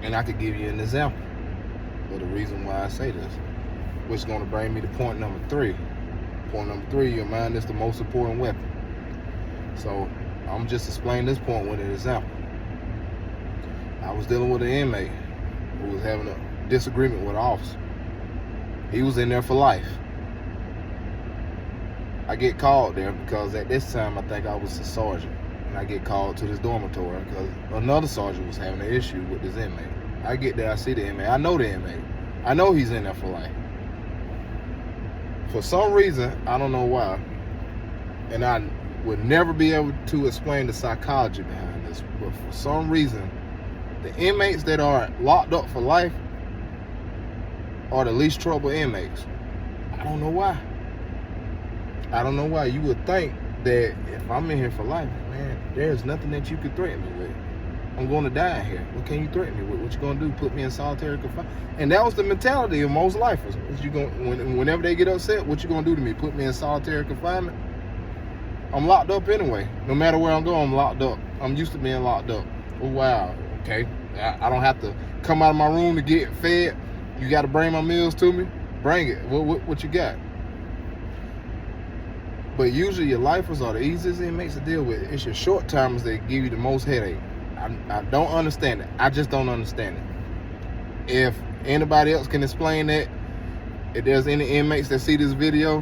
And I could give you an example of the reason why I say this, which is going to bring me to point number 3. Point number 3, your mind is the most important weapon. So I'm just explaining this point with an example. I was dealing with an inmate who was having a disagreement with an officer. He was in there for life. I get called there because at this time I think I was a sergeant, and I get called to this dormitory because another sergeant was having an issue with this inmate. I get there, I see the inmate. I know the inmate. I know he's in there for life. For some reason, I don't know why, and I would never be able to explain the psychology behind this, but for some reason, the inmates that are locked up for life are the least trouble inmates. I don't know why. I don't know why. You would think that if I'm in here for life, man, there's nothing that you could threaten me with. I'm going to die here. What can you threaten me with? What you going to do? Put me in solitary confinement? And that was the mentality of most lifers. Whenever they get upset, what you going to do to me? Put me in solitary confinement? I'm locked up anyway. No matter where I'm going, I'm locked up. I'm used to being locked up. Oh, wow. Okay. I don't have to come out of my room to get fed. You got to bring my meals to me? Bring it. What you got? But usually your lifers are the easiest inmates to deal with. It's your short-timers that give you the most headache. I don't understand it. I just don't understand it. If anybody else can explain that, if there's any inmates that see this video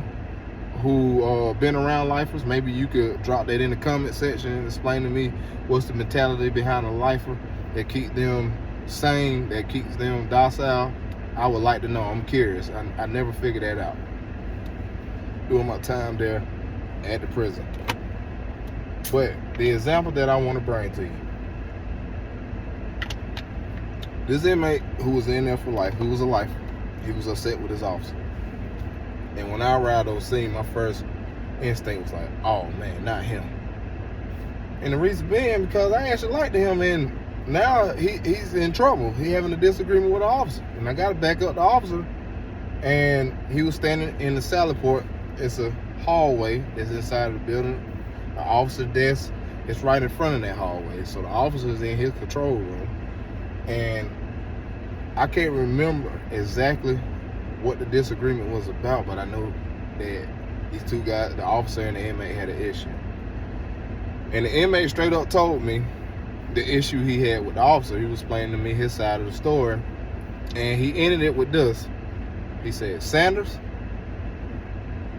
who been around lifers, maybe you could drop that in the comment section and explain to me what's the mentality behind a lifer that keeps them sane, that keeps them docile. I would like to know. I'm curious. I never figured that out doing my time there at the prison. But the example that I want to bring to you, this inmate who was in there for life, who was a lifer, he was upset with his officer. And when I arrived on scene, my first instinct was like, oh man, not him. And the reason being because I actually liked him, and now he's in trouble. He having a disagreement with the officer. And I got to back up the officer, and he was standing in the salad port. It's a hallway that's inside of the building. The officer desk is right in front of that hallway. So the officer is in his control room. And I can't remember exactly what the disagreement was about, but I know that these two guys, the officer and the inmate, had an issue. And the inmate straight up told me the issue he had with the officer. He was explaining to me his side of the story. And he ended it with this. He said, Sanders,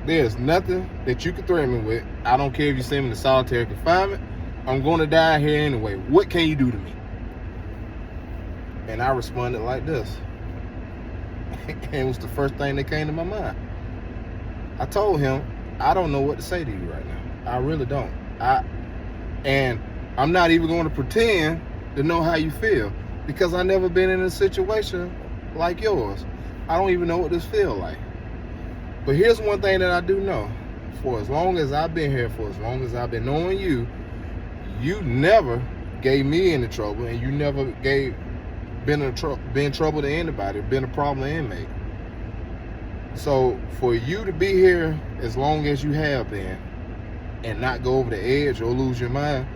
there's nothing that you can threaten me with. I don't care if you send me to solitary confinement. I'm going to die here anyway. What can you do to me? And I responded like this. And it was the first thing that came to my mind. I told him, I don't know what to say to you right now. I really don't. And I'm not even going to pretend to know how you feel, because I've never been in a situation like yours. I don't even know what this feels like. But here's one thing that I do know. For as long as I've been here, for as long as I've been knowing you, you never gave me any trouble, and you never been trouble to anybody, been a problem inmate. So for you to be here as long as you have been and not go over the edge or lose your mind,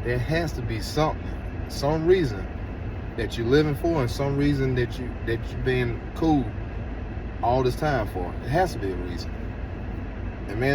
there has to be something, some reason that you're living for, and some reason that you've been cool all this time for. It has to be a reason. And man,